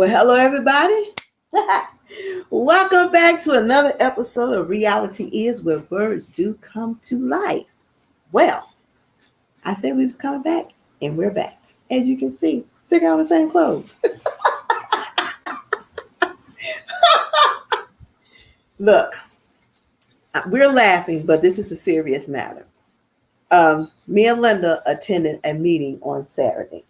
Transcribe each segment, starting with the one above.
Well, hello, everybody. Welcome back to another episode of Reality Is Where Words Do Come to Life. Well, I said we was coming back, and we're back. As you can see, still got on the same clothes. Look, we're laughing, but this is a serious matter. Me and Linda attended a meeting on Saturday.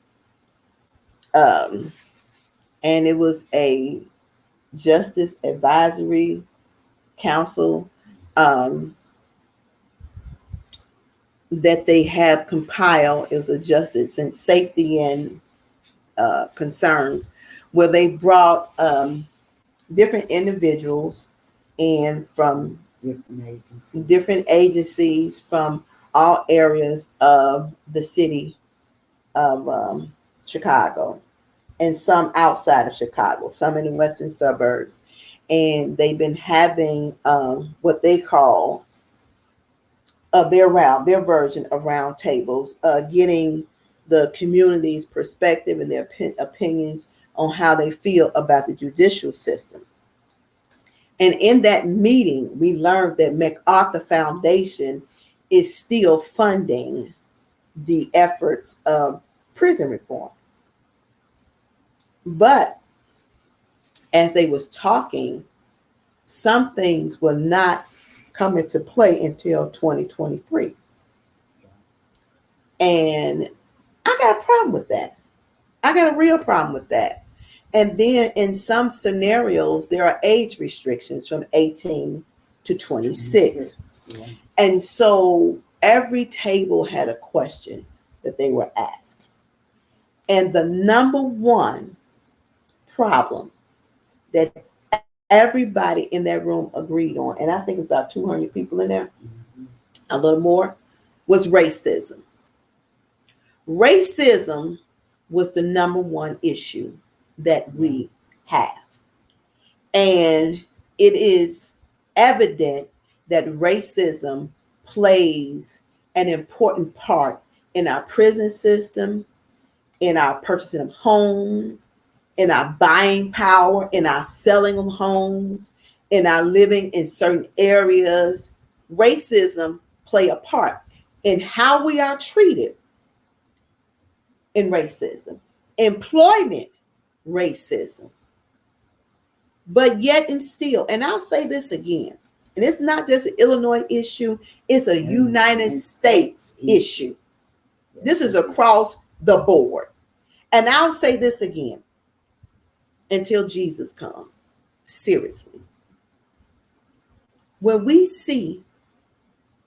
And it was a Justice Advisory Council that they have compiled. It was a justice and safety and concerns, where they brought different individuals and from different agencies from all areas of the city of Chicago, and some outside of Chicago, some in the western suburbs. And they've been having what they call their version of round tables, getting the community's perspective and their opinions on how they feel about the judicial system. And in that meeting, we learned that MacArthur Foundation is still funding the efforts of prison reform. But as they was talking, some things will not come into play until 2023. And I got a problem with that. I got a real problem with that. And then in some scenarios, there are age restrictions from 18 to 26. Yeah. And so every table had a question that they were asked. And the number one problem that everybody in that room agreed on, and I think it's about 200 people in there, a little more, was racism. Racism was the number one issue that we have. And it is evident that racism plays an important part in our prison system, in our purchasing of homes, in our buying power, in our selling of homes, in our living in certain areas. Racism play a part in how we are treated in racism. Employment, racism. But yet and still, and I'll say this again, and it's not just an Illinois issue, it's a United States issue. This is across the board. And I'll say this again, until Jesus comes. Seriously. When we see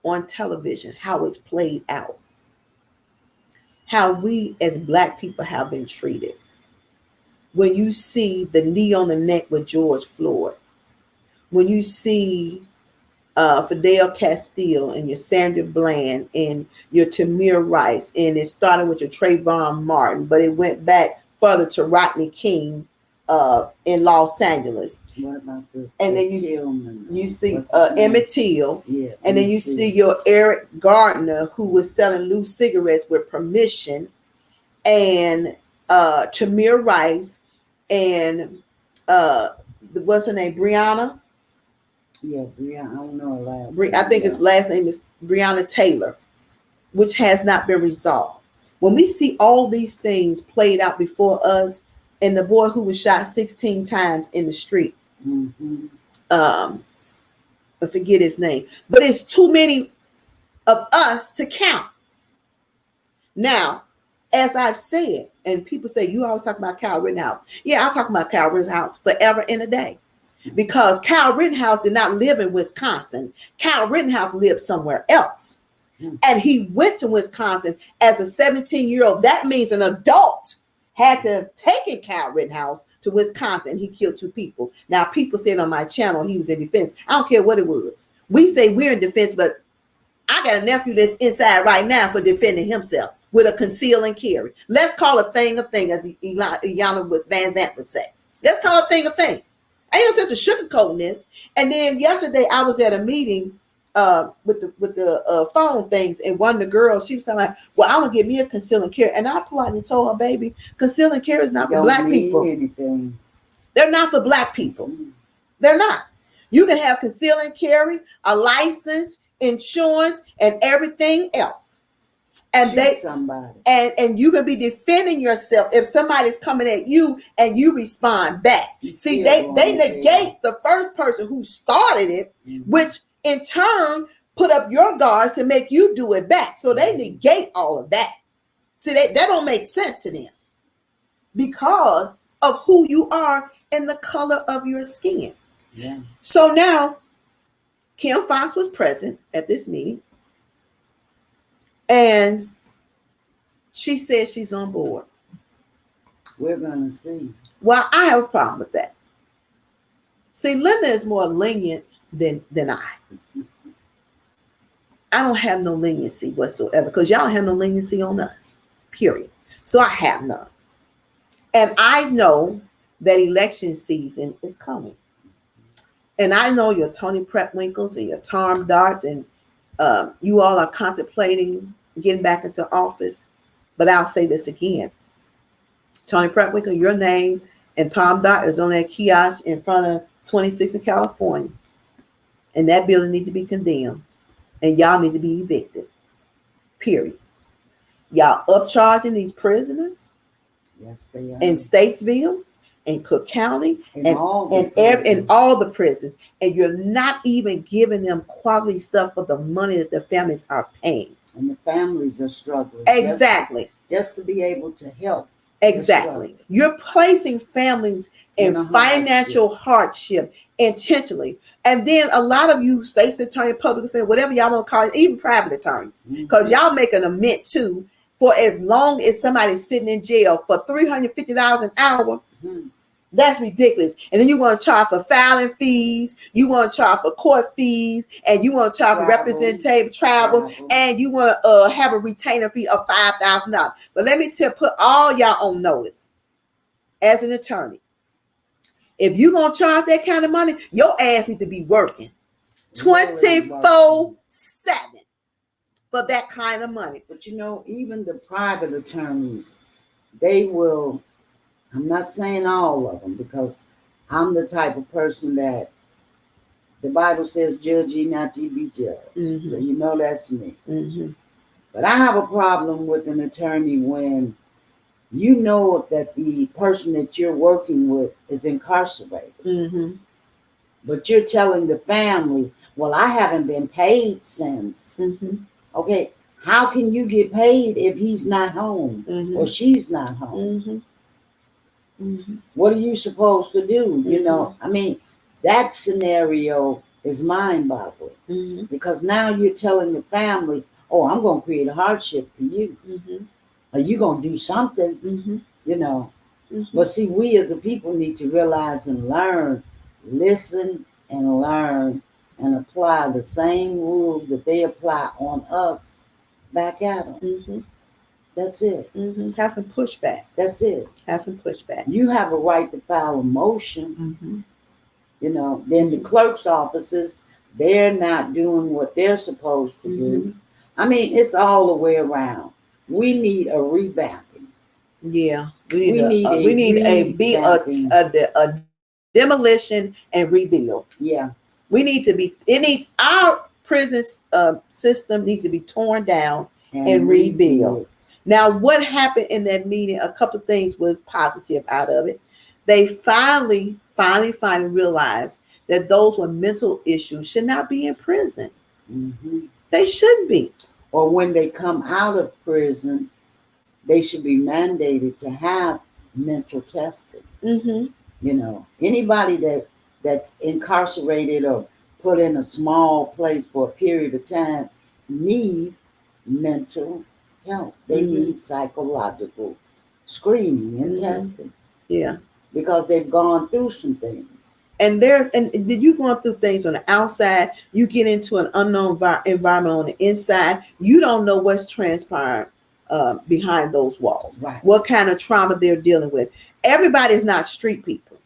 on television how it's played out, how we as Black people have been treated, when you see the knee on the neck with George Floyd, when you see Fidel Castile and your Sandra Bland and your Tamir Rice, and it started with your Trayvon Martin, but it went back further to Rodney King in Los Angeles. What about and then you see Emmett Till, and then you see your Eric Gardner, who was selling loose cigarettes with permission, and Tamir Rice, and what's her name, Breonna? Yeah, Breonna. I don't know her last name. I think his last name is Breonna Taylor, which has not been resolved. When we see all these things played out before us, and the boy who was shot 16 times in the street, I forget his name, but it's too many of us to count. Now, as I've said, and people say, you always talk about Kyle Rittenhouse. Yeah, I'll talk about Kyle Rittenhouse forever and a day. Because Kyle Rittenhouse did not live in Wisconsin. Kyle Rittenhouse lived somewhere else. And he went to Wisconsin as a 17-year-old. That means an adult had to have taken Kyle Rittenhouse to Wisconsin. He killed 2 people. Now, people said on my channel he was in defense. I don't care what it was. We say we're in defense, but I got a nephew that's inside right now for defending himself with a conceal and carry. Let's call a thing, as Iyanla with Van Zant would say. Let's call a thing. Ain't no sense of sugarcoating this. And then yesterday I was at a meeting with the phone things, and one of the girls, she was telling me, well, I'm gonna get me a conceal and carry. And I politely told her, baby, conceal and carry is not for Black people. Anything. They're not for black people. They're not. You can have conceal and carry, a license, insurance, and everything else. And shoot somebody. And you can be defending yourself if somebody's coming at you and you respond back. See, they negate the first person who started it, which in turn put up your guards to make you do it back. So they negate all of that. See, that don't make sense to them because of who you are and the color of your skin. Yeah. So now, Kim Fox was present at this meeting, and she says she's on board. We're going to see. Well, I have a problem with that. See, Linda is more lenient than I. I don't have no leniency whatsoever because y'all have no leniency on us, period. So I have none. And I know that election season is coming. And I know your Tony Prepwinkles and your Tom Darts and you all are contemplating getting back into office. But I'll say this again. Tony Prepwinkle, your name and Tom Dart is on that kiosk in front of 26 in California. And that building needs to be condemned. And y'all need to be evicted. Period. Y'all upcharging these prisoners. Yes, they are. In Statesville, in Cook County, and all the prisons. And you're not even giving them quality stuff for the money that the families are paying. And the families are struggling. Exactly. Just to be able to help. Exactly. You're placing families in financial hardship intentionally. And then a lot of you state's attorney, public defender, whatever y'all want to call it, even private attorneys, because y'all making a mint too for as long as somebody's sitting in jail for $350 an hour. That's ridiculous. And then you want to charge for filing fees, you want to charge for court fees, and you want to charge for representative travel, and you want to have a retainer fee of $5,000. But let me put all y'all on notice as an attorney. If you're going to charge that kind of money, your ass needs to be working 24/7 for that kind of money. But you know, even the private attorneys, they will, I'm not saying all of them, because I'm the type of person that the Bible says, judge ye not, ye be judged. So you know that's me. But I have a problem with an attorney when you know that the person that you're working with is incarcerated. But you're telling the family, well, I haven't been paid since. Okay, how can you get paid if he's not home or she's not home? What are you supposed to do? You know, I mean, that scenario is mind-boggling because now you're telling the family, oh, I'm going to create a hardship for you. Are you going to do something? You know, but see, we as a people need to realize and learn, listen and learn and apply the same rules that they apply on us back at them. That's it. Have some pushback. That's it. Have some pushback. You have a right to file a motion. You know, then the clerk's offices, they're not doing what they're supposed to do. I mean, it's all the way around. We need a revamping. Yeah, we need a demolition and rebuild. Yeah, we need to be. Our prison system needs to be torn down and rebuild. Now, what happened in that meeting? A couple of things was positive out of it. They finally realized that those with mental issues should not be in prison. They shouldn't be. Or when they come out of prison, they should be mandated to have mental testing. You know, anybody that's incarcerated or put in a small place for a period of time need mental help. They need psychological screening and testing. Yeah. Because they've gone through some things. And did you going through things on the outside? You get into an unknown environment on the inside. You don't know what's transpiring behind those walls. Right. What kind of trauma they're dealing with. Everybody's not street people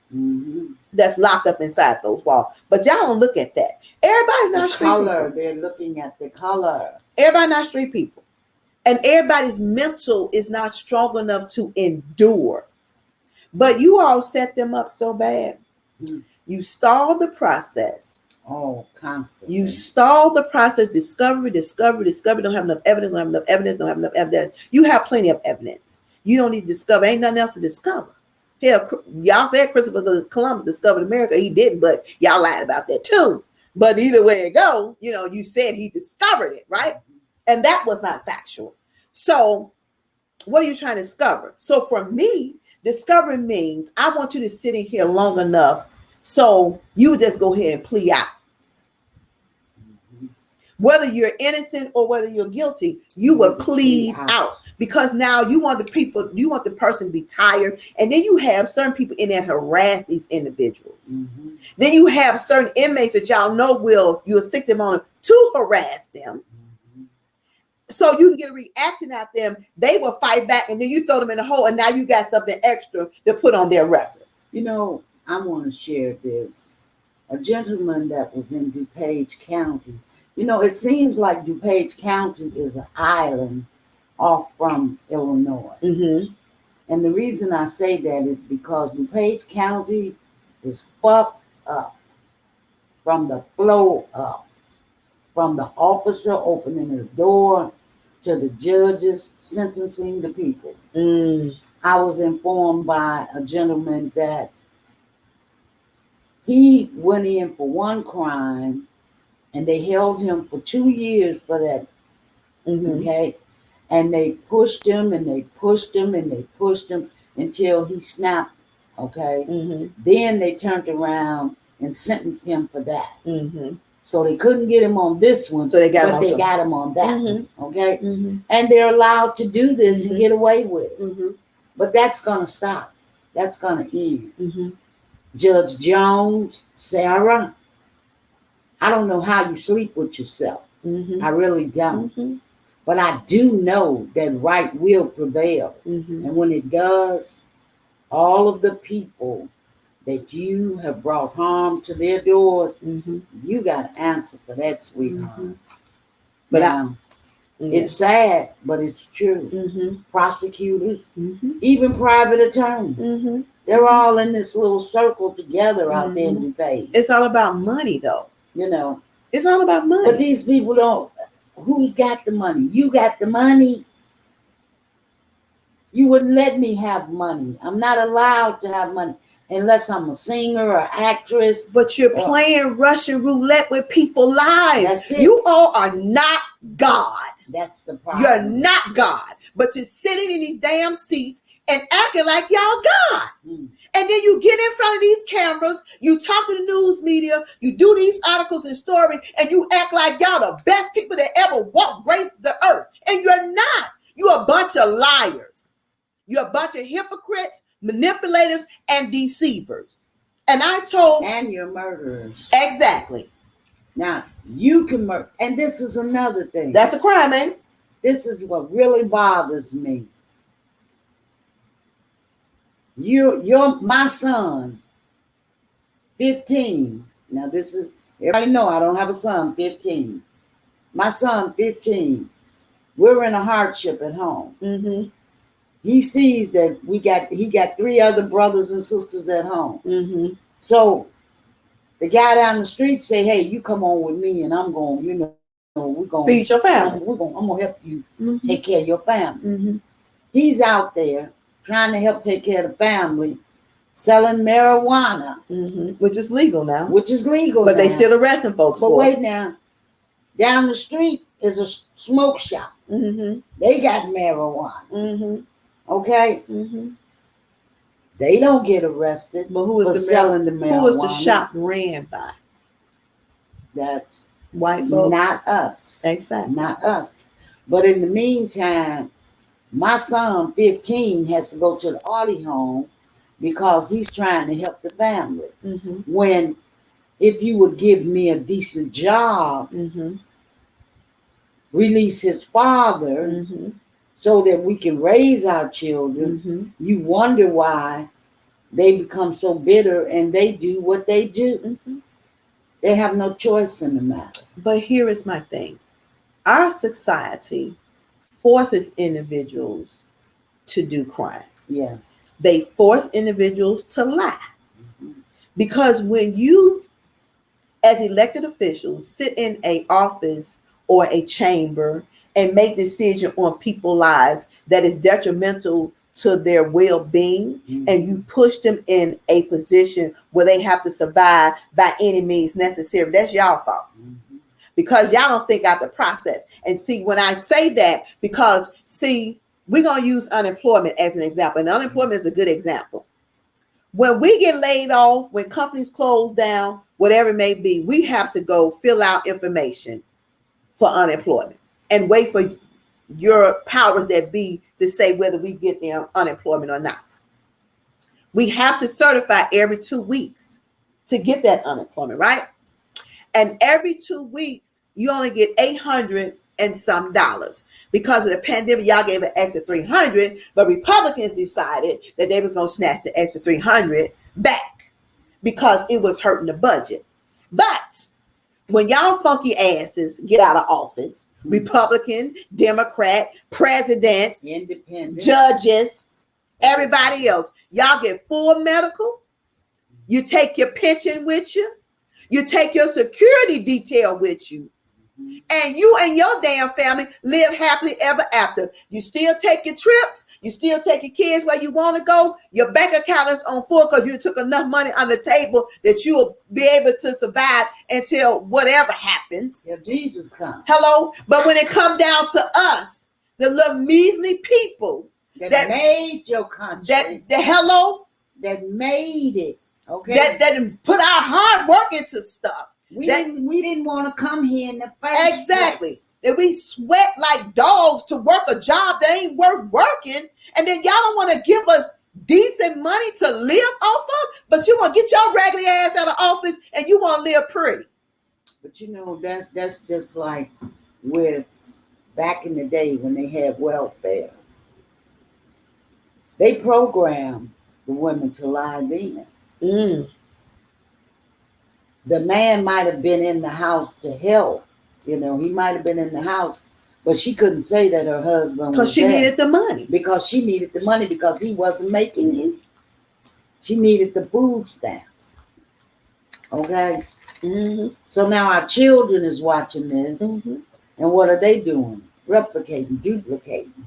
that's locked up inside those walls. But y'all don't look at that. Everybody's not street people. They're looking at the color. Everybody's not street people. And everybody's mental is not strong enough to endure. But you all set them up so bad. Mm. You stall the process. Oh, constantly. You stall the process. Discovery. Don't have enough evidence. Don't have enough evidence. You have plenty of evidence. You don't need to discover. Ain't nothing else to discover. Hell, y'all said Christopher Columbus discovered America. He didn't, but y'all lied about that too. But either way it go, you said he discovered it, right? And that was not factual. So what are you trying to discover? So for me, discovery means I want you to sit in here long enough so you just go ahead and plea out. Whether you're innocent or whether you're guilty, you will plead out, because now you want the person to be tired, and then you have certain people in there harass these individuals. Mm-hmm. Then you have certain inmates that y'all know you'll stick them on to harass them. Mm-hmm. So you can get a reaction out them. They will fight back, and then you throw them in a hole, and now you got something extra to put on their record. I want to share this. A gentleman that was in DuPage County. It seems like DuPage County is an island off from Illinois. Mm-hmm. And the reason I say that is because DuPage County is fucked up from the flow up, from the officer opening the door to the judges sentencing the people. I was informed by a gentleman that he went in for one crime and they held him for 2 years for that. Mm-hmm. Okay. And they pushed him and they pushed him and they pushed him until he snapped. Okay. Mm-hmm. Then they turned around and sentenced him for that. Mm-hmm. So they couldn't get him on this one, so they got him on that mm-hmm. one. Okay. Mm-hmm. And they're allowed to do this mm-hmm. and get away with it. Mm-hmm. But that's going to stop. That's going to end. Mm-hmm. Judge Jones, Sarah, I don't know how you sleep with yourself. Mm-hmm. I really don't. Mm-hmm. But I do know that right will prevail. Mm-hmm. And when it does, all of the people that you have brought harm to their doors, mm-hmm. you got to answer for that, sweetheart. Mm-hmm. But now, it's sad, but it's true. Mm-hmm. Prosecutors, mm-hmm. even private attorneys, mm-hmm. they're all in this little circle together out there in DuPage. It's all about money, though. It's all about money. But these people don't. Who's got the money? You got the money. You wouldn't let me have money. I'm not allowed to have money unless I'm a singer or actress. But you're playing Russian roulette with people's lives. That's it. You all are not God. That's the problem. You're not God. But you're sitting in these damn seats and acting like y'all God. And then you get in front of these cameras, you talk to the news media, you do these articles and stories, and you act like y'all the best people that ever graced the earth. And you're not. You're a bunch of liars. You're a bunch of hypocrites, manipulators, and deceivers. And you're murderers. Exactly. Now, you can murder. And this is another thing. That's a crime, man. This is what really bothers me. My son, 15. Now, this is, everybody know I don't have a son, 15. My son, 15. We're in a hardship at home. Mm-hmm. He sees that he got 3 other brothers and sisters at home. Mm-hmm. So the guy down the street say, "Hey, you come on with me, and I'm going, we're going to feed your family. I'm going to help you mm-hmm. take care of your family." Mm-hmm. He's out there trying to help take care of the family, selling marijuana, mm-hmm. which is legal now. But they still arresting folks. But wait now, down the street is a smoke shop. Mm-hmm. They got marijuana. Mm-hmm. Okay. Mm-hmm. They don't get arrested. But who is selling the marijuana? Who is the shop ran by? That's white folks. Not us. Exactly. Not us. But in the meantime, my son, 15, has to go to the Artie home because he's trying to help the family. Mm-hmm. When, if you would give me a decent job, mm-hmm. release his father, mm-hmm. so that we can raise our children, mm-hmm. you wonder why they become so bitter and they do what they do. Mm-hmm. They have no choice in the matter. But here is my thing. Our society forces individuals to do crime. Yes. They force individuals to lie. Because when you, as elected officials, sit in a office or a chamber and make decision on people's lives that is detrimental to their well-being, and you push them in a position where they have to survive by any means necessary, that's y'all fault. Because y'all don't think out the process. And see, when I say that, because see, we're going to use unemployment as an example. And unemployment is a good example. When we get laid off, when companies close down, whatever it may be, we have to go fill out information for unemployment and wait for your powers that be to say whether we get the unemployment or not. We have to certify every 2 weeks to get that unemployment, right? And every 2 weeks, you only get $800 and some dollars. Because of the pandemic, y'all gave an extra $300, but Republicans decided that they was going to snatch the extra $300 back because it was hurting the budget. But when y'all funky asses get out of office, Republican, Democrat, presidents, independent, judges, everybody else, y'all get full medical. You take your pension with you. You take your security detail with you. And you and your damn family live happily ever after. You still take your trips. You still take your kids where you want to go. Your bank account is on full because you took enough money on the table that you'll be able to survive until whatever happens. Till Jesus comes. Hello? But when it come down to us, the little measly people that made your country. Hello? That made it. Okay. That put our hard work into stuff. We didn't want to come here in the first Exactly. place. That we sweat like dogs to work a job that ain't worth working, and then y'all don't want to give us decent money to live off of, but you want to get your raggedy ass out of office and you want to live pretty. But you know that's just like with back in the day when they had welfare. They programmed the women to lie then. The man might have been in the house to help. He might have been in the house, but she couldn't say that her husband was because she needed the money. Because she needed the money because he wasn't making it. She needed the food stamps. Okay? So now our children is watching this, and what are they doing? Replicating, duplicating.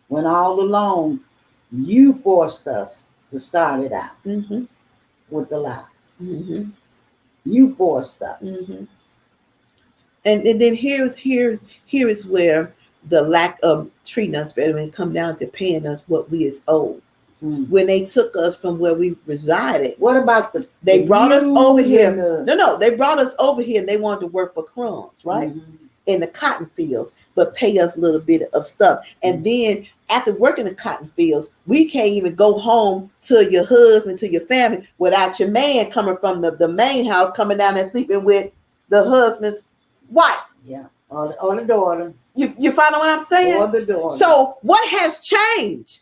When all along, you forced us to start it out with the lies. You forced us. And then here is where the lack of treating us fair when it come down to paying us what we is owed. When they took us from where we resided. What about they brought us over here? No, they brought us over here and they wanted to work for crumbs, right? In the cotton fields, but pay us a little bit of stuff. And then after working the cotton fields, we can't even go home to your husband, to your family, without your man coming from the main house, coming down and sleeping with the husband's wife. Yeah, or the daughter. You follow what I'm saying? Or the daughter. So what has changed?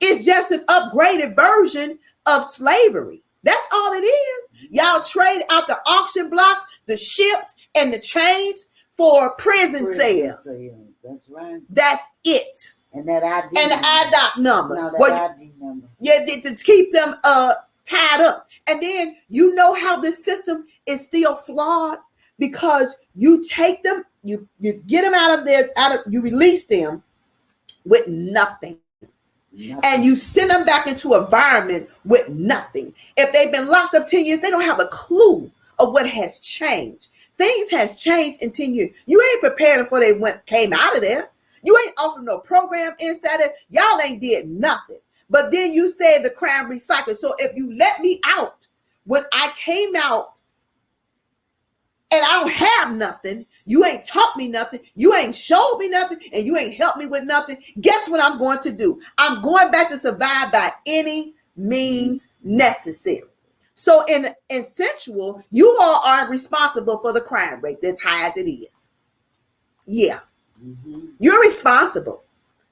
It's just an upgraded version of slavery. That's all it is. Y'all trade out the auction blocks, the ships, and the chains for prison cells. That's right. That's it. And that ID and the IDOC number. No, that ID number. Yeah, to keep them tied up. And then you know how this system is still flawed because you take them, you get them out of there, you release them with nothing. And you send them back into an environment with nothing. If they've been locked up 10 years, they don't have a clue of what has changed. Things has changed in 10 years. You ain't prepared before they came out of there. You ain't offered no program inside it. Y'all ain't did nothing. But then you said the crime recycled. So if you let me out when I came out and I don't have nothing, you ain't taught me nothing, you ain't showed me nothing, and you ain't helped me with nothing, guess what I'm going to do? I'm going back to survive by any means necessary. So in sensual, you all are responsible for the crime rate as high as it is. Yeah. You're responsible.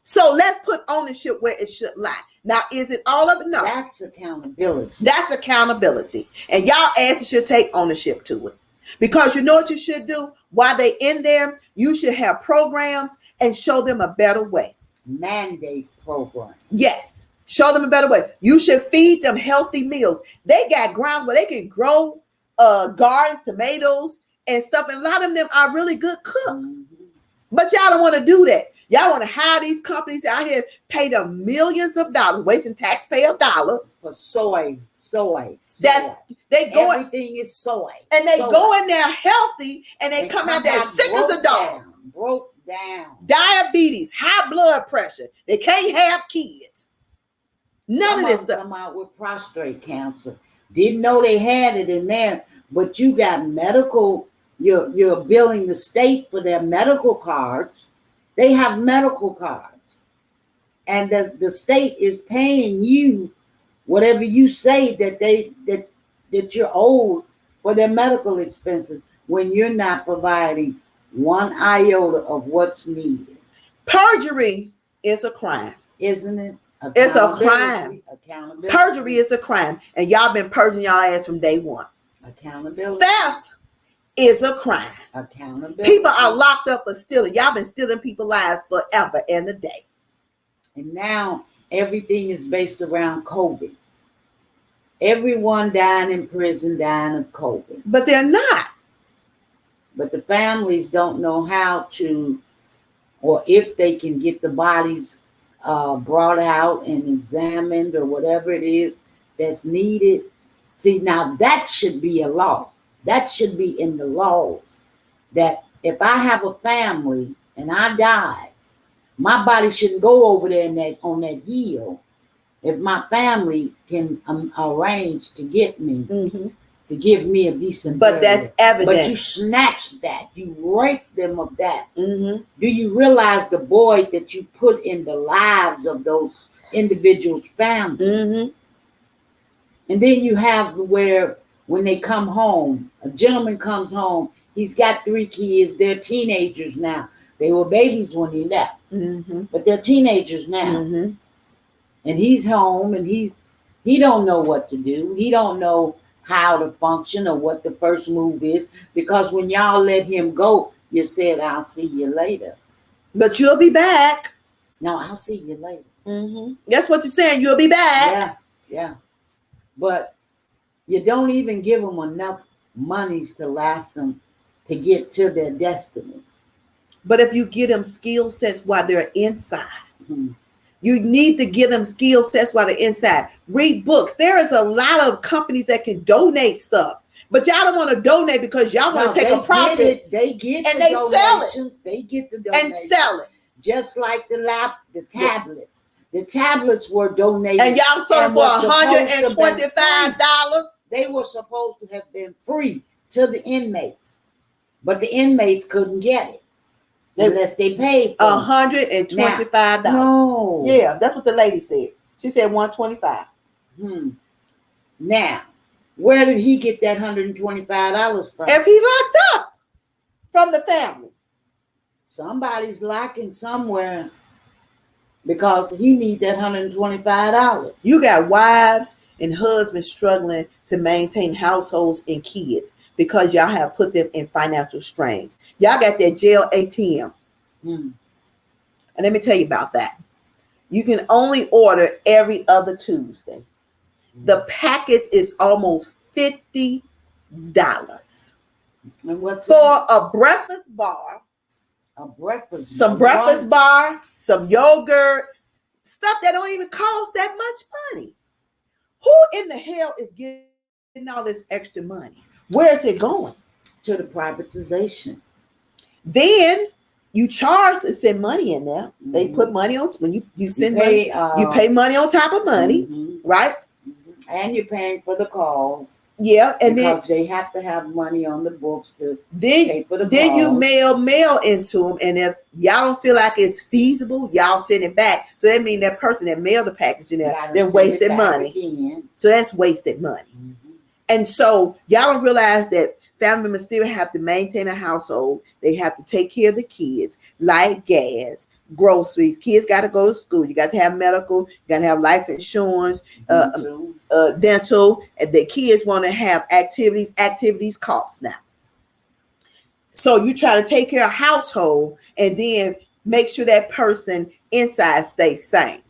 So let's put ownership where it should lie. Now, is it all of it? No. That's accountability. That's accountability. And y'all asses should take ownership to it. Because you know what you should do? While they in there, you should have programs and show them a better way. Mandate program. Yes. Show them a better way. You should feed them healthy meals. They got grounds where they can grow gardens, tomatoes, and stuff. And a lot of them are really good cooks. Mm-hmm. But y'all don't want to do that. Y'all want to hire these companies out here, pay them millions of dollars, wasting taxpayer dollars For soy. That's they go Everything is soy. and they soy. go in there healthy, and they come out there sick as a dog. Broke down. Diabetes, high blood pressure. They can't have kids. None of this stuff. Come out with prostate cancer. Didn't know they had it in there, but you got medical. You're billing the state for their medical cards. They have medical cards, and the state is paying you whatever you say that you're owed for their medical expenses when you're not providing one iota of what's needed. Perjury is a crime, isn't it? It's a crime. Accountability. Perjury is a crime, and y'all been purging y'all ass from day one. Accountability. Theft is a crime. Accountability. People are locked up for stealing. Y'all been stealing people's lives forever and a day. And now everything is based around COVID. Everyone dying in prison, dying of COVID. But they're not. But the families don't know how to, or if they can get the bodies brought out and examined or whatever it is that's needed. See, now that should be a law. That should be in the laws. That if I have a family and I die, my body shouldn't go over there on that hill. If my family can arrange to get me, to give me a decent but burial. that's evident. But you snatch that. You rape them of that. Mm-hmm. Do you realize the void that you put in the lives of those individuals' families? Mm-hmm. And then you have where when they come home, a gentleman comes home, he's got 3 kids, they're teenagers now. They were babies when he left, but they're teenagers now. Mm-hmm. And he's home and he don't know what to do. He don't know how to function or what the first move is, because when y'all let him go, you said, I'll see you later. But you'll be back. No, I'll see you later. Mm-hmm. That's what you're saying. You'll be back. Yeah. But you don't even give them enough monies to last them to get to their destiny. But if you get them skill sets while they're inside, Mm-hmm. you need to give them skill sets while they're inside. Read books. There is a lot of companies that can donate stuff, but y'all don't want to donate because y'all want to take a profit. They get and the they sell it. They get the donations And sell it. Just like the tablets. The tablets were donated. And y'all sold for $125. They were supposed to have been free to the inmates, but the inmates couldn't get it unless they paid for $125. No. Yeah, that's what the lady said. She said $125. Now, where did he get that $125 from? If he locked up from the family. Somebody's locking somewhere because he needs that $125. You got wives and husbands struggling to maintain households and kids because y'all have put them in financial strains. Y'all got that jail ATM. And let me tell you about that. You can only order every other Tuesday. The package is almost $50. And what's for a breakfast bar? Some breakfast bar, some yogurt, stuff that don't even cost that much money. Who in the hell is getting all this extra money? Where is it going? To the privatization. Then you charge to send money in there. They put money on when you send money. You pay money on top of money, right? And you're paying for the calls. Yeah, and because they have to have money on the books to pay for the calls. Then you mail into them, and if y'all don't feel like it's feasible, y'all send it back. So that means that person that mailed the package in there, they're wasting money. Again. So that's wasted money. And so y'all don't realize that family members still have to maintain a household. They have to take care of the kids, light, gas, groceries. Kids got to go to school. You got to have medical. You got to have life insurance, dental. And the kids want to have activities. Activities cost now. So you try to take care of household and then make sure that person inside stays sane.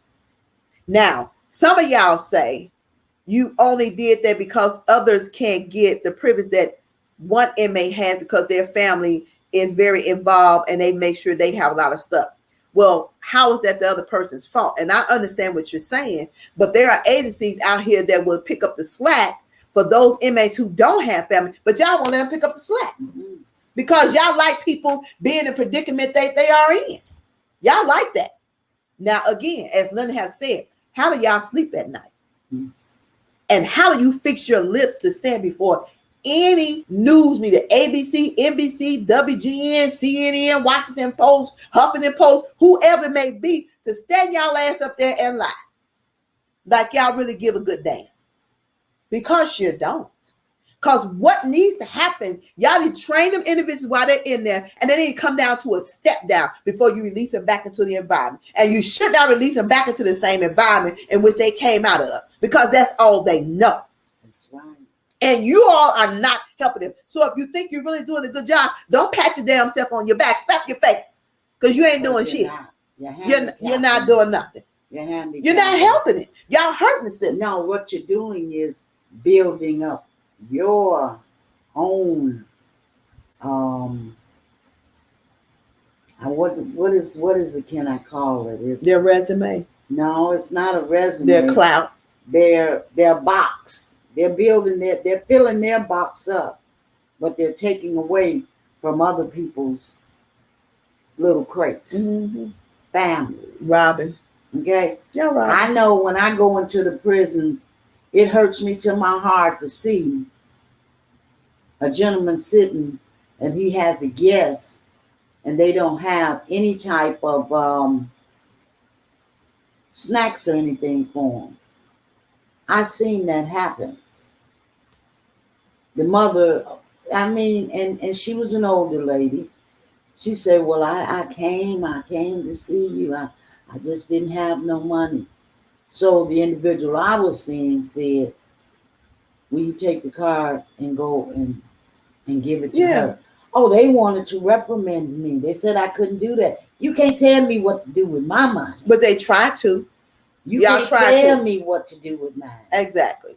Now, Some of y'all say you only did that because others can't get the privilege that one inmate has because their family is very involved and they make sure they have a lot of stuff. Well, how is that the other person's fault? And I understand what you're saying, but there are agencies out here that will pick up the slack for those inmates who don't have family, but y'all won't let them pick up the slack because y'all like people being in a predicament they are in. Y'all like that. Now, again, as Linda has said, how do y'all sleep at night? And how do you fix your lips to stand before any news media, ABC, NBC, WGN, CNN, Washington Post, Huffington Post, whoever it may be, to stand y'all ass up there and lie like y'all really give a good damn? Because you don't. Because what needs to happen, y'all need to train them individuals while they're in there, and they need to come down to a step down before you release them back into the environment. And you should not release them back into the same environment in which they came out of, because that's all they know. That's right. And you all are not helping them. So if you think you're really doing a good job, don't pat your damn self on your back. Slap your face, because you ain't doing shit. You're not doing nothing. You're not helping it. Y'all hurting the system. No, what you're doing is building up your own what is it, can I call it? It's their resume. No, it's not a resume. Their clout. Their box. They're filling their box up, but they're taking away from other people's little crates. Families. Robbing. Okay? Yeah, right. I know when I go into the prisons, it hurts me to my heart to see a gentleman sitting and he has a guest and they don't have any type of snacks or anything for him. I seen that happen. The mother, and she was an older lady. She said, well, I came to see you. I just didn't have no money. So the individual I was seeing said, will you take the card and go and give it to her? Oh, they wanted to reprimand me. They said I couldn't do that. You can't tell me what to do with my money. But they tried to. You can't tell me what to do with mine. Exactly.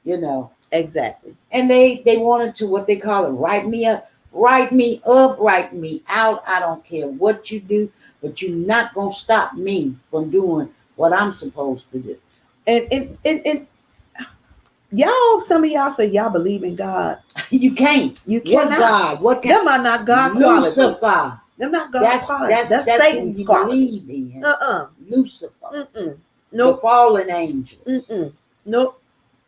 You know. Exactly. And they wanted to, what they call it, write me up, write me out. I don't care what you do, but you're not going to stop me from doing what I'm supposed to do. And y'all, some of y'all say y'all believe in God. You can't. You cannot. What God? What can? Them are not God Lucifer. qualities. Them not God qualities. That's Satan's qualities. Lucifer. Nope. The fallen angel. Nope.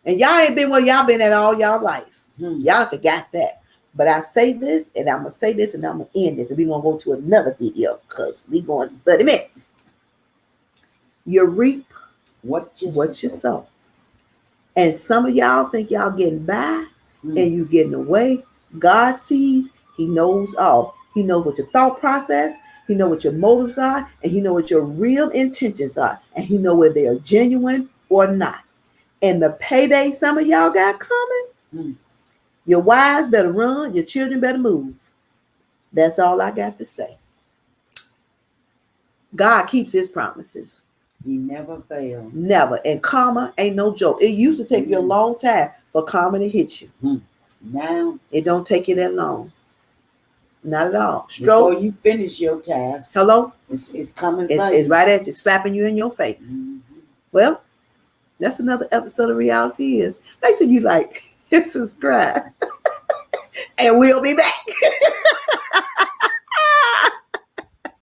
And y'all ain't been where y'all been at all y'all life. Y'all forgot that. But I say this, and I'm going to say this, and I'm going to end this. And we're going to go to another video because we're going to 30 minutes. You reap what you sow. And some of y'all think y'all getting by and you getting away. God sees. He knows all. He knows what your thought process. He knows what your motives are. And he knows what your real intentions are. And he knows whether they are genuine or not. And the payday some of y'all got coming, your wives better run. Your children better move. That's all I got to say. God keeps his promises. He never fails. Never. And karma ain't no joke. It used to take you a long time for karma to hit you. Now it don't take you that long. Not at all. Stroke. Before you finish your task. Hello? It's coming. It's right at you, slapping you in your face. Well, that's another episode of Reality Is. Make sure you like and subscribe. And we'll be back.